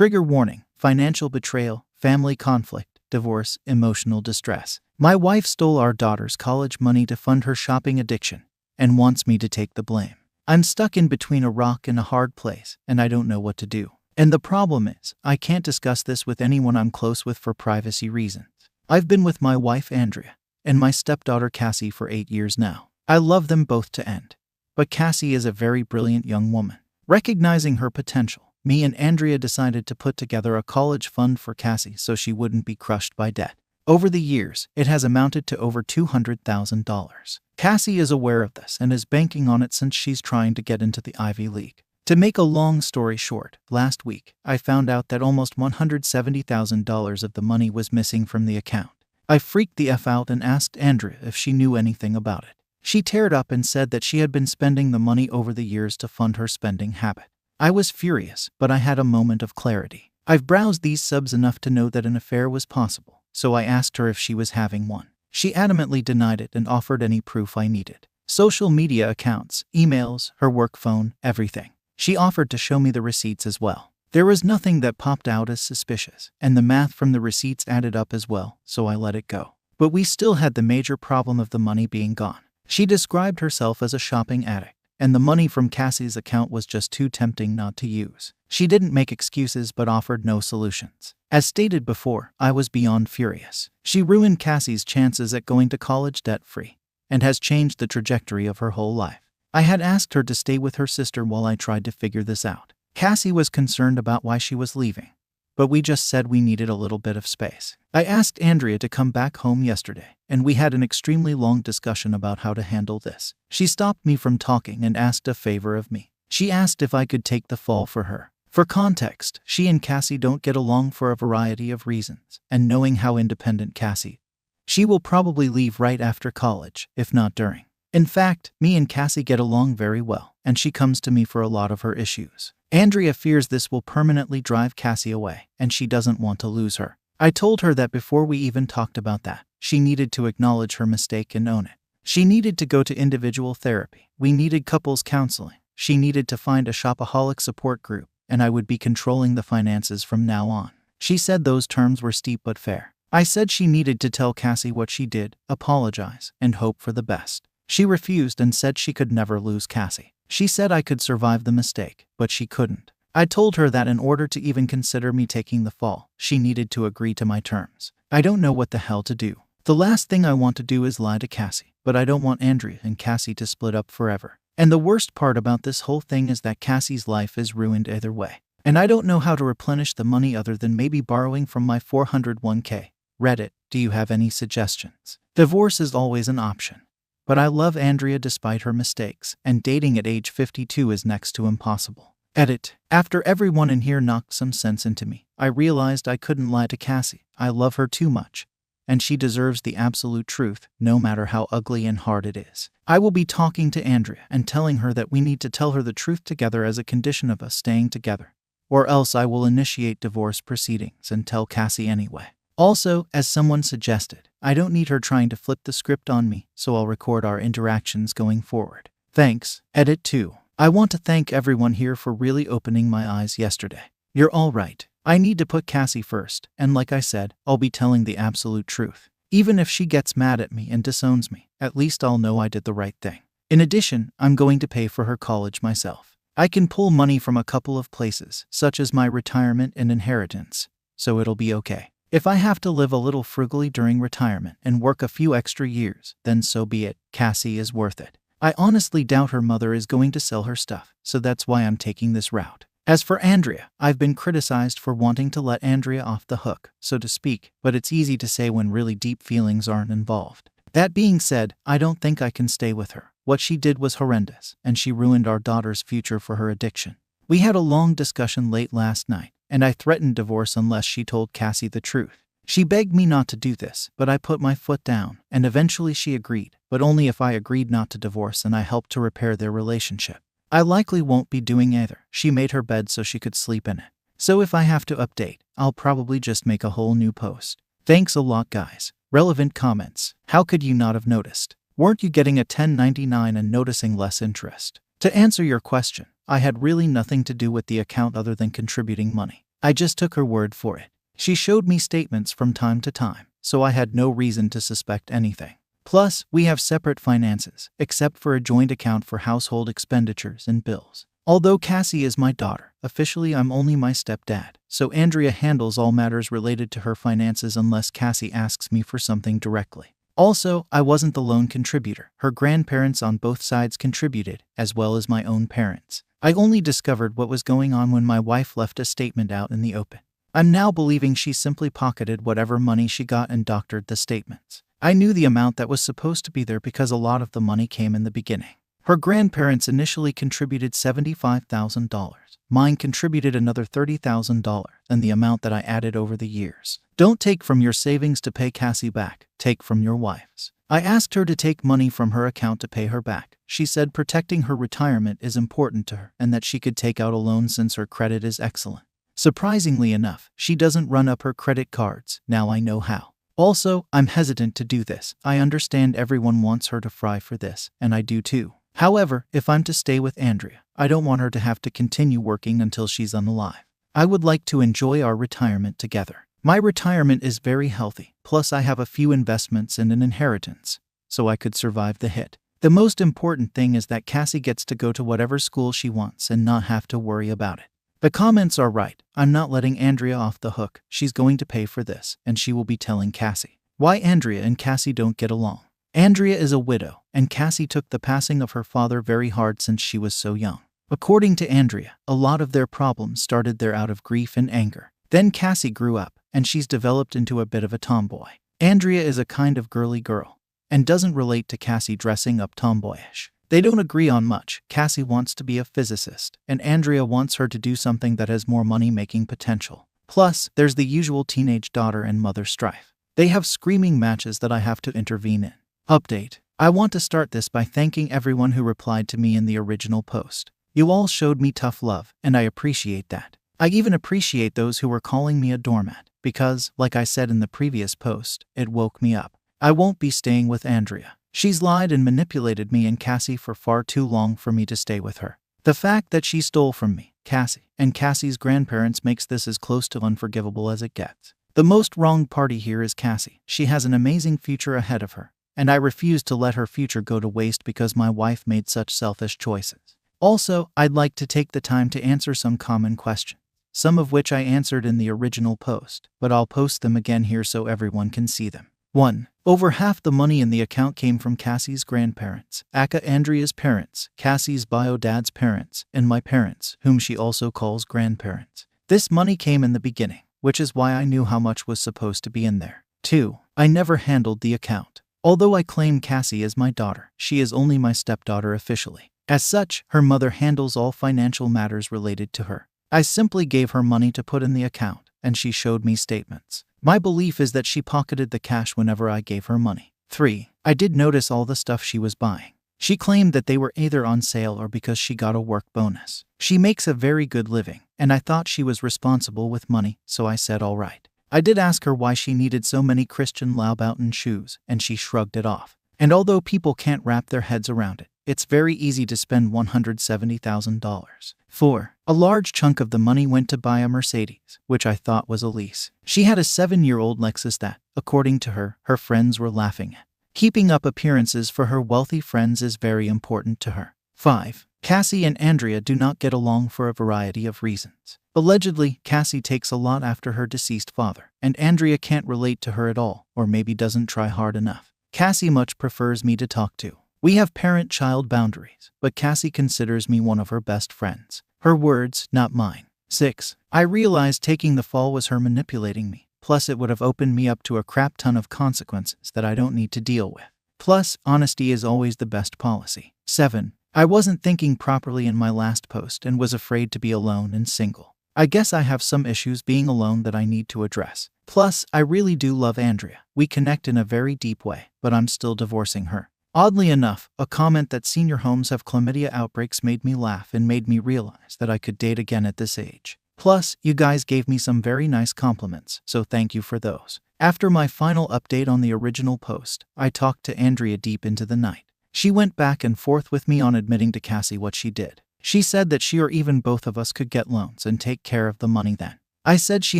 Trigger warning: financial betrayal, family conflict, divorce, emotional distress. My wife stole our daughter's college money to fund her shopping addiction and wants me to take the blame. I'm stuck in between a rock and a hard place, and I don't know what to do. And the problem is, I can't discuss this with anyone I'm close with for privacy reasons. I've been with my wife Andrea and my stepdaughter Cassie for 8 years now. I love them both to end. But Cassie is a very brilliant young woman. Recognizing her potential, me and Andrea decided to put together a college fund for Cassie so she wouldn't be crushed by debt. Over the years, it has amounted to over $200,000. Cassie is aware of this and is banking on it since she's trying to get into the Ivy League. To make a long story short, last week, I found out that almost $170,000 of the money was missing from the account. I freaked the F out and asked Andrea if she knew anything about it. She teared up and said that she had been spending the money over the years to fund her spending habit. I was furious, but I had a moment of clarity. I've browsed these subs enough to know that an affair was possible, so I asked her if she was having one. She adamantly denied it and offered any proof I needed. Social media accounts, emails, her work phone, everything. She offered to show me the receipts as well. There was nothing that popped out as suspicious, and the math from the receipts added up as well, so I let it go. But we still had the major problem of the money being gone. She described herself as a shopping addict, and the money from Cassie's account was just too tempting not to use. She didn't make excuses but offered no solutions. As stated before, I was beyond furious. She ruined Cassie's chances at going to college debt-free, and has changed the trajectory of her whole life. I had asked her to stay with her sister while I tried to figure this out. Cassie was concerned about why she was leaving, but we just said we needed a little bit of space. I asked Andrea to come back home yesterday, and we had an extremely long discussion about how to handle this. She stopped me from talking and asked a favor of me. She asked if I could take the fall for her. For context, she and Cassie don't get along for a variety of reasons, and knowing how independent Cassie, she will probably leave right after college, if not during. In fact, me and Cassie get along very well, and she comes to me for a lot of her issues. Andrea fears this will permanently drive Cassie away, and she doesn't want to lose her. I told her that before we even talked about that, she needed to acknowledge her mistake and own it. She needed to go to individual therapy. We needed couples counseling. She needed to find a shopaholic support group, and I would be controlling the finances from now on. She said those terms were steep but fair. I said she needed to tell Cassie what she did, apologize, and hope for the best. She refused and said she could never lose Cassie. She said I could survive the mistake, but she couldn't. I told her that in order to even consider me taking the fall, she needed to agree to my terms. I don't know what the hell to do. The last thing I want to do is lie to Cassie, but I don't want Andrea and Cassie to split up forever. And the worst part about this whole thing is that Cassie's life is ruined either way. And I don't know how to replenish the money other than maybe borrowing from my 401k. Reddit, do you have any suggestions? Divorce is always an option. But I love Andrea despite her mistakes, and dating at age 52 is next to impossible. Edit. After everyone in here knocked some sense into me, I realized I couldn't lie to Cassie. I love her too much, and she deserves the absolute truth, no matter how ugly and hard it is. I will be talking to Andrea and telling her that we need to tell her the truth together as a condition of us staying together, or else I will initiate divorce proceedings and tell Cassie anyway. Also, as someone suggested, I don't need her trying to flip the script on me, so I'll record our interactions going forward. Thanks. Edit 2. I want to thank everyone here for really opening my eyes yesterday. You're all right. I need to put Cassie first, and like I said, I'll be telling the absolute truth. Even if she gets mad at me and disowns me, at least I'll know I did the right thing. In addition, I'm going to pay for her college myself. I can pull money from a couple of places, such as my retirement and inheritance, so it'll be okay. If I have to live a little frugally during retirement and work a few extra years, then so be it. Cassie is worth it. I honestly doubt her mother is going to sell her stuff, so that's why I'm taking this route. As for Andrea, I've been criticized for wanting to let Andrea off the hook, so to speak, but it's easy to say when really deep feelings aren't involved. That being said, I don't think I can stay with her. What she did was horrendous, and she ruined our daughter's future for her addiction. We had a long discussion late last night, and I threatened divorce unless she told Cassie the truth. She begged me not to do this, but I put my foot down, and eventually she agreed, but only if I agreed not to divorce and I helped to repair their relationship. I likely won't be doing either. She made her bed so she could sleep in it. So if I have to update, I'll probably just make a whole new post. Thanks a lot, guys. Relevant comments. How could you not have noticed? Weren't you getting a 1099 and noticing less interest? To answer your question, I had really nothing to do with the account other than contributing money. I just took her word for it. She showed me statements from time to time, so I had no reason to suspect anything. Plus, we have separate finances, except for a joint account for household expenditures and bills. Although Cassie is my daughter, officially I'm only my stepdad, so Andrea handles all matters related to her finances unless Cassie asks me for something directly. Also, I wasn't the lone contributor. Her grandparents on both sides contributed, as well as my own parents. I only discovered what was going on when my wife left a statement out in the open. I'm now believing she simply pocketed whatever money she got and doctored the statements. I knew the amount that was supposed to be there because a lot of the money came in the beginning. Her grandparents initially contributed $75,000. Mine contributed another $30,000, and the amount that I added over the years. Don't take from your savings to pay Cassie back, take from your wife's. I asked her to take money from her account to pay her back. She said protecting her retirement is important to her and that she could take out a loan since her credit is excellent. Surprisingly enough, she doesn't run up her credit cards. Now I know how. Also, I'm hesitant to do this. I understand everyone wants her to fry for this, and I do too. However, if I'm to stay with Andrea, I don't want her to have to continue working until she's unalive. I would like to enjoy our retirement together. My retirement is very healthy, plus I have a few investments and an inheritance, so I could survive the hit. The most important thing is that Cassie gets to go to whatever school she wants and not have to worry about it. The comments are right. I'm not letting Andrea off the hook. She's going to pay for this, and she will be telling Cassie why Andrea and Cassie don't get along. Andrea is a widow, and Cassie took the passing of her father very hard since she was so young. According to Andrea, a lot of their problems started there out of grief and anger. Then Cassie grew up, and she's developed into a bit of a tomboy. Andrea is a kind of girly girl, and doesn't relate to Cassie dressing up tomboyish. They don't agree on much. Cassie wants to be a physicist, and Andrea wants her to do something that has more money-making potential. Plus, there's the usual teenage daughter and mother strife. They have screaming matches that I have to intervene in. Update. I want to start this by thanking everyone who replied to me in the original post. You all showed me tough love, and I appreciate that. I even appreciate those who were calling me a doormat, because, like I said in the previous post, it woke me up. I won't be staying with Andrea. She's lied and manipulated me and Cassie for far too long for me to stay with her. The fact that she stole from me, Cassie, and Cassie's grandparents makes this as close to unforgivable as it gets. The most wronged party here is Cassie. She has an amazing future ahead of her, and I refuse to let her future go to waste because my wife made such selfish choices. Also, I'd like to take the time to answer some common questions, some of which I answered in the original post, but I'll post them again here so everyone can see them. 1. Over half the money in the account came from Cassie's grandparents, aka Andrea's parents, Cassie's bio dad's parents, and my parents, whom she also calls grandparents. This money came in the beginning, which is why I knew how much was supposed to be in there. 2. I never handled the account. Although I claim Cassie as my daughter, she is only my stepdaughter officially. As such, her mother handles all financial matters related to her. I simply gave her money to put in the account, and she showed me statements. My belief is that she pocketed the cash whenever I gave her money. 3. I did notice all the stuff she was buying. She claimed that they were either on sale or because she got a work bonus. She makes a very good living, and I thought she was responsible with money, so I said all right. I did ask her why she needed so many Christian Louboutin shoes, and she shrugged it off. And although people can't wrap their heads around it, it's very easy to spend $170,000. 4. A large chunk of the money went to buy a Mercedes, which I thought was a lease. She had a 7-year-old Lexus that, according to her, her friends were laughing at. Keeping up appearances for her wealthy friends is very important to her. 5. Cassie and Andrea do not get along for a variety of reasons. Allegedly, Cassie takes a lot after her deceased father, and Andrea can't relate to her at all, or maybe doesn't try hard enough. Cassie much prefers me to talk to. We have parent-child boundaries, but Cassie considers me one of her best friends. Her words, not mine. 6. I realized taking the fall was her manipulating me, plus it would have opened me up to a crap ton of consequences that I don't need to deal with. Plus, honesty is always the best policy. 7. I wasn't thinking properly in my last post and was afraid to be alone and single. I guess I have some issues being alone that I need to address. Plus, I really do love Andrea. We connect in a very deep way, but I'm still divorcing her. Oddly enough, a comment that senior homes have chlamydia outbreaks made me laugh and made me realize that I could date again at this age. Plus, you guys gave me some very nice compliments, so thank you for those. After my final update on the original post, I talked to Andrea deep into the night. She went back and forth with me on admitting to Cassie what she did. She said that she or even both of us could get loans and take care of the money then. I said she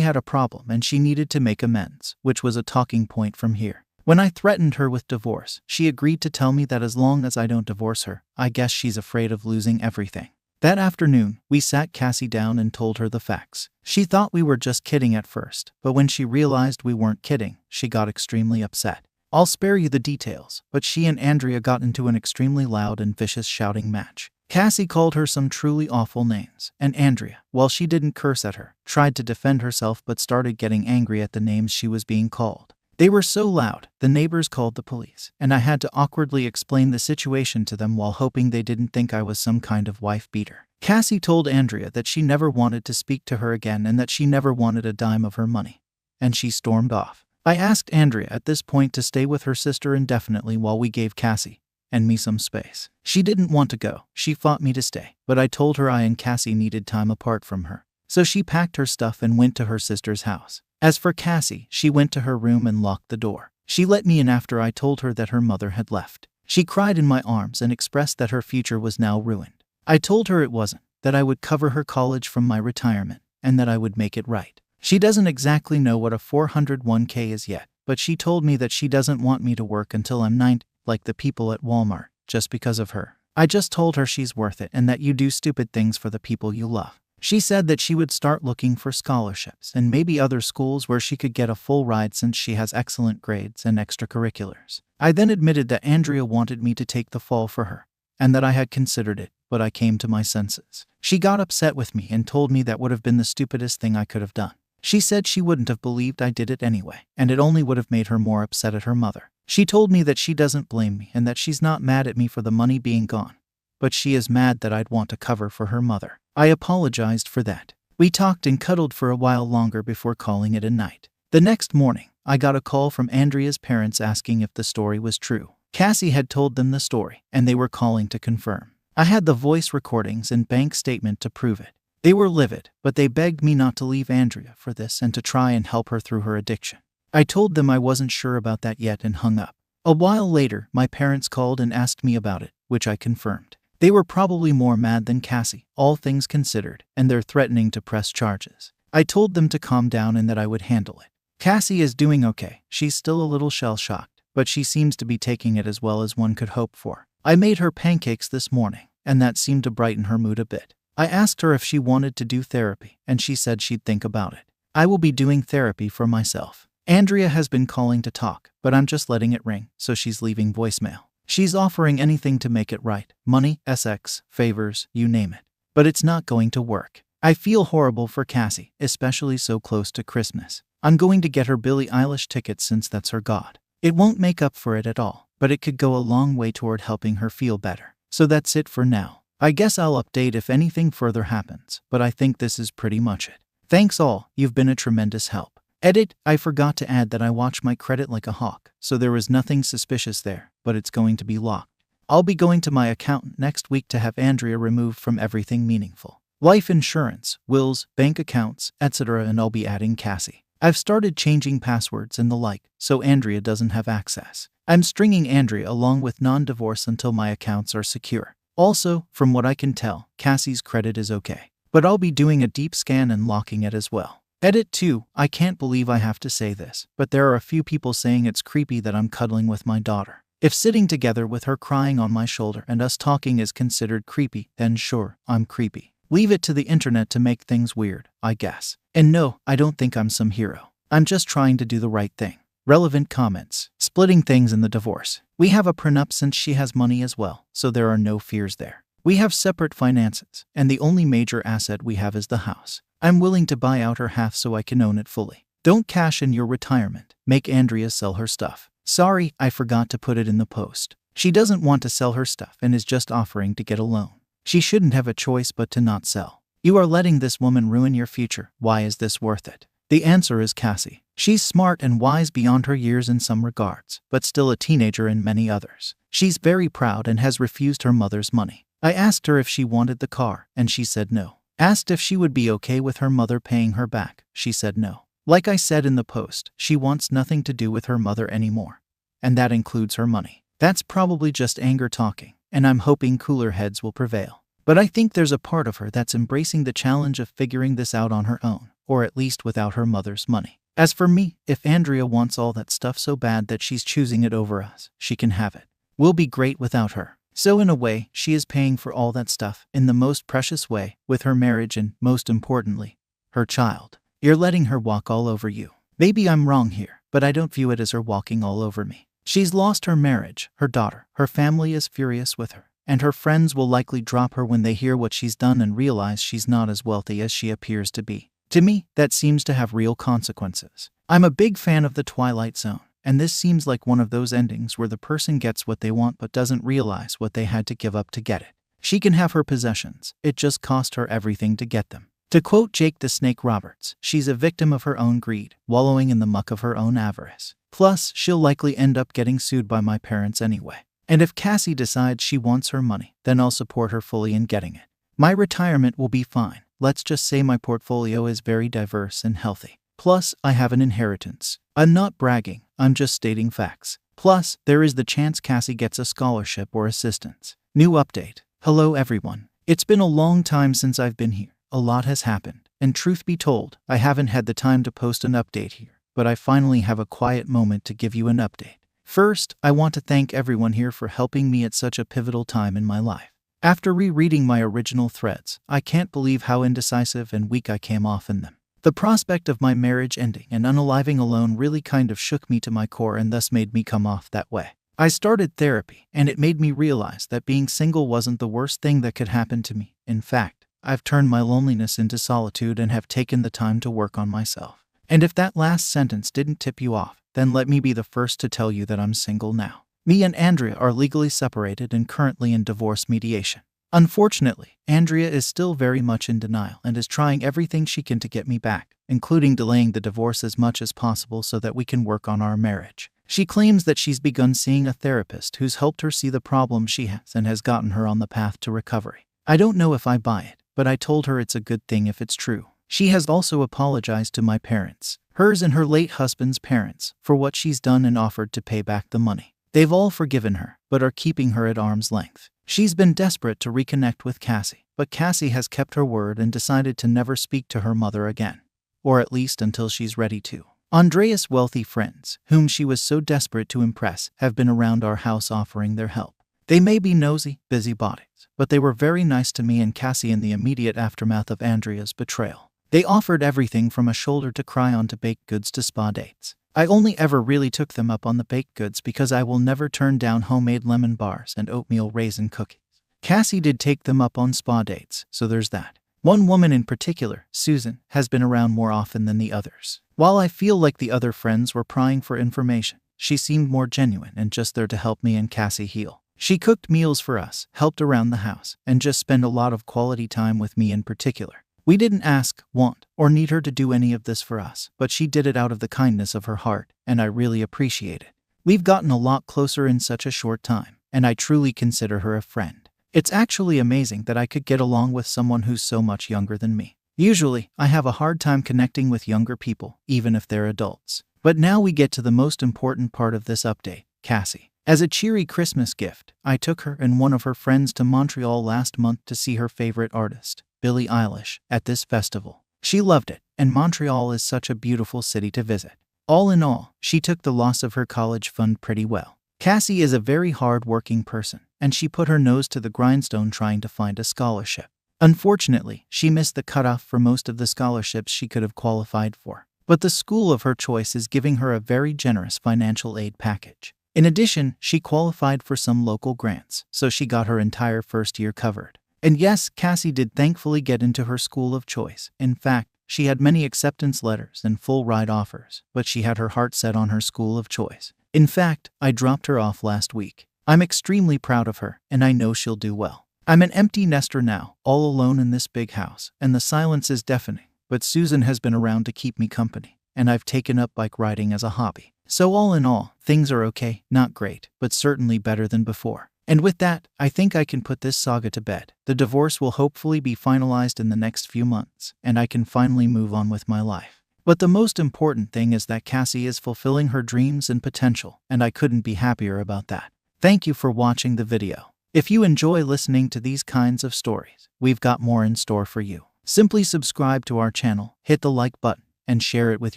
had a problem and she needed to make amends, which was a talking point from here. When I threatened her with divorce, she agreed to tell me that as long as I don't divorce her, I guess she's afraid of losing everything. That afternoon, we sat Cassie down and told her the facts. She thought we were just kidding at first, but when she realized we weren't kidding, she got extremely upset. I'll spare you the details, but she and Andrea got into an extremely loud and vicious shouting match. Cassie called her some truly awful names, and Andrea, while she didn't curse at her, tried to defend herself but started getting angry at the names she was being called. They were so loud, the neighbors called the police, and I had to awkwardly explain the situation to them while hoping they didn't think I was some kind of wife beater. Cassie told Andrea that she never wanted to speak to her again and that she never wanted a dime of her money, and she stormed off. I asked Andrea at this point to stay with her sister indefinitely while we gave Cassie and me some space. She didn't want to go. She fought me to stay, but I told her I and Cassie needed time apart from her. So she packed her stuff and went to her sister's house. As for Cassie, she went to her room and locked the door. She let me in after I told her that her mother had left. She cried in my arms and expressed that her future was now ruined. I told her it wasn't, that I would cover her college from my retirement, and that I would make it right. She doesn't exactly know what a 401k is yet, but she told me that she doesn't want me to work until I'm 90, like the people at Walmart, just because of her. I just told her she's worth it and that you do stupid things for the people you love. She said that she would start looking for scholarships and maybe other schools where she could get a full ride since she has excellent grades and extracurriculars. I then admitted that Andrea wanted me to take the fall for her, and that I had considered it, but I came to my senses. She got upset with me and told me that would have been the stupidest thing I could have done. She said she wouldn't have believed I did it anyway, and it only would have made her more upset at her mother. She told me that she doesn't blame me and that she's not mad at me for the money being gone, but she is mad that I'd want to cover for her mother. I apologized for that. We talked and cuddled for a while longer before calling it a night. The next morning, I got a call from Andrea's parents asking if the story was true. Cassie had told them the story, and they were calling to confirm. I had the voice recordings and bank statement to prove it. They were livid, but they begged me not to leave Andrea for this and to try and help her through her addiction. I told them I wasn't sure about that yet and hung up. A while later, my parents called and asked me about it, which I confirmed. They were probably more mad than Cassie, all things considered, and they're threatening to press charges. I told them to calm down and that I would handle it. Cassie is doing okay. She's still a little shell-shocked, but she seems to be taking it as well as one could hope for. I made her pancakes this morning, and that seemed to brighten her mood a bit. I asked her if she wanted to do therapy, and she said she'd think about it. I will be doing therapy for myself. Andrea has been calling to talk, but I'm just letting it ring, so she's leaving voicemail. She's offering anything to make it right. Money, sex, favors, you name it. But it's not going to work. I feel horrible for Cassie, especially so close to Christmas. I'm going to get her Billie Eilish tickets since that's her god. It won't make up for it at all, but it could go a long way toward helping her feel better. So that's it for now. I guess I'll update if anything further happens, but I think this is pretty much it. Thanks all, you've been a tremendous help. Edit, I forgot to add that I watch my credit like a hawk, so there was nothing suspicious there, but it's going to be locked. I'll be going to my accountant next week to have Andrea removed from everything meaningful. Life insurance, wills, bank accounts, etc., and I'll be adding Cassie. I've started changing passwords and the like, so Andrea doesn't have access. I'm stringing Andrea along with non-divorce until my accounts are secure. Also, from what I can tell, Cassie's credit is okay, but I'll be doing a deep scan and locking it as well. Edit 2, I can't believe I have to say this, but there are a few people saying it's creepy that I'm cuddling with my daughter. If sitting together with her crying on my shoulder and us talking is considered creepy, then sure, I'm creepy. Leave it to the internet to make things weird, I guess. And no, I don't think I'm some hero. I'm just trying to do the right thing. Relevant comments. Splitting things in the divorce. We have a prenup since she has money as well, so there are no fears there. We have separate finances, and the only major asset we have is the house. I'm willing to buy out her half so I can own it fully. Don't cash in your retirement. Make Andrea sell her stuff. Sorry, I forgot to put it in the post. She doesn't want to sell her stuff and is just offering to get a loan. She shouldn't have a choice but to not sell. You are letting this woman ruin your future. Why is this worth it? The answer is Cassie. She's smart and wise beyond her years in some regards, but still a teenager in many others. She's very proud and has refused her mother's money. I asked her if she wanted the car, and she said no. Asked if she would be okay with her mother paying her back. She said no. Like I said in the post, she wants nothing to do with her mother anymore. And that includes her money. That's probably just anger talking, and I'm hoping cooler heads will prevail. But I think there's a part of her that's embracing the challenge of figuring this out on her own. or at least without her mother's money. As for me, if Andrea wants all that stuff so bad that she's choosing it over us, she can have it. We'll be great without her. So in a way, she is paying for all that stuff in the most precious way, with her marriage and, most importantly, her child. You're letting her walk all over you. Maybe I'm wrong here, but I don't view it as her walking all over me. She's lost her marriage, her daughter, her family is furious with her, and her friends will likely drop her when they hear what she's done and realize she's not as wealthy as she appears to be. To me, that seems to have real consequences. I'm a big fan of The Twilight Zone, and this seems like one of those endings where the person gets what they want but doesn't realize what they had to give up to get it. She can have her possessions, it just cost her everything to get them. To quote Jake the Snake Roberts, she's a victim of her own greed, wallowing in the muck of her own avarice. Plus, she'll likely end up getting sued by my parents anyway. And if Cassie decides she wants her money, then I'll support her fully in getting it. My retirement will be fine. Let's just say my portfolio is very diverse and healthy. Plus, I have an inheritance. I'm not bragging, I'm just stating facts. Plus, there is the chance Cassie gets a scholarship or assistance. New update. Hello everyone. It's been a long time since I've been here. A lot has happened, and truth be told, I haven't had the time to post an update here, but I finally have a quiet moment to give you an update. First, I want to thank everyone here for helping me at such a pivotal time in my life. After rereading my original threads, I can't believe how indecisive and weak I came off in them. The prospect of my marriage ending and unaliving alone really kind of shook me to my core and thus made me come off that way. I started therapy, and it made me realize that being single wasn't the worst thing that could happen to me. In fact, I've turned my loneliness into solitude and have taken the time to work on myself. And if that last sentence didn't tip you off, then let me be the first to tell you that I'm single now. Me and Andrea are legally separated and currently in divorce mediation. Unfortunately, Andrea is still very much in denial and is trying everything she can to get me back, including delaying the divorce as much as possible so that we can work on our marriage. She claims that she's begun seeing a therapist who's helped her see the problem she has and has gotten her on the path to recovery. I don't know if I buy it, but I told her it's a good thing if it's true. She has also apologized to my parents, hers and her late husband's parents, for what she's done and offered to pay back the money. They've all forgiven her, but are keeping her at arm's length. She's been desperate to reconnect with Cassie, but Cassie has kept her word and decided to never speak to her mother again. Or at least until she's ready to. Andrea's wealthy friends, whom she was so desperate to impress, have been around our house offering their help. They may be nosy, busybodies, but they were very nice to me and Cassie in the immediate aftermath of Andrea's betrayal. They offered everything from a shoulder to cry on to baked goods to spa dates. I only ever really took them up on the baked goods because I will never turn down homemade lemon bars and oatmeal raisin cookies. Cassie did take them up on spa dates, so there's that. One woman in particular, Susan, has been around more often than the others. While I feel like the other friends were prying for information, she seemed more genuine and just there to help me and Cassie heal. She cooked meals for us, helped around the house, and just spent a lot of quality time with me in particular. We didn't ask, want, or need her to do any of this for us, but she did it out of the kindness of her heart, and I really appreciate it. We've gotten a lot closer in such a short time, and I truly consider her a friend. It's actually amazing that I could get along with someone who's so much younger than me. Usually, I have a hard time connecting with younger people, even if they're adults. But now we get to the most important part of this update, Cassie. As a cheery Christmas gift, I took her and one of her friends to Montreal last month to see her favorite artist, Billie Eilish, at this festival. She loved it, and Montreal is such a beautiful city to visit. All in all, she took the loss of her college fund pretty well. Cassie is a very hard-working person, and she put her nose to the grindstone trying to find a scholarship. Unfortunately, she missed the cutoff for most of the scholarships she could have qualified for. But the school of her choice is giving her a very generous financial aid package. In addition, she qualified for some local grants, so she got her entire first year covered. And yes, Cassie did thankfully get into her school of choice. In fact, she had many acceptance letters and full ride offers, but she had her heart set on her school of choice. In fact, I dropped her off last week. I'm extremely proud of her, and I know she'll do well. I'm an empty nester now, all alone in this big house, and the silence is deafening, but Susan has been around to keep me company, and I've taken up bike riding as a hobby. So all in all, things are okay, not great, but certainly better than before. And with that, I think I can put this saga to bed. The divorce will hopefully be finalized in the next few months, and I can finally move on with my life. But the most important thing is that Cassie is fulfilling her dreams and potential, and I couldn't be happier about that. Thank you for watching the video. If you enjoy listening to these kinds of stories, we've got more in store for you. Simply subscribe to our channel, hit the like button, and share it with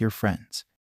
your friends.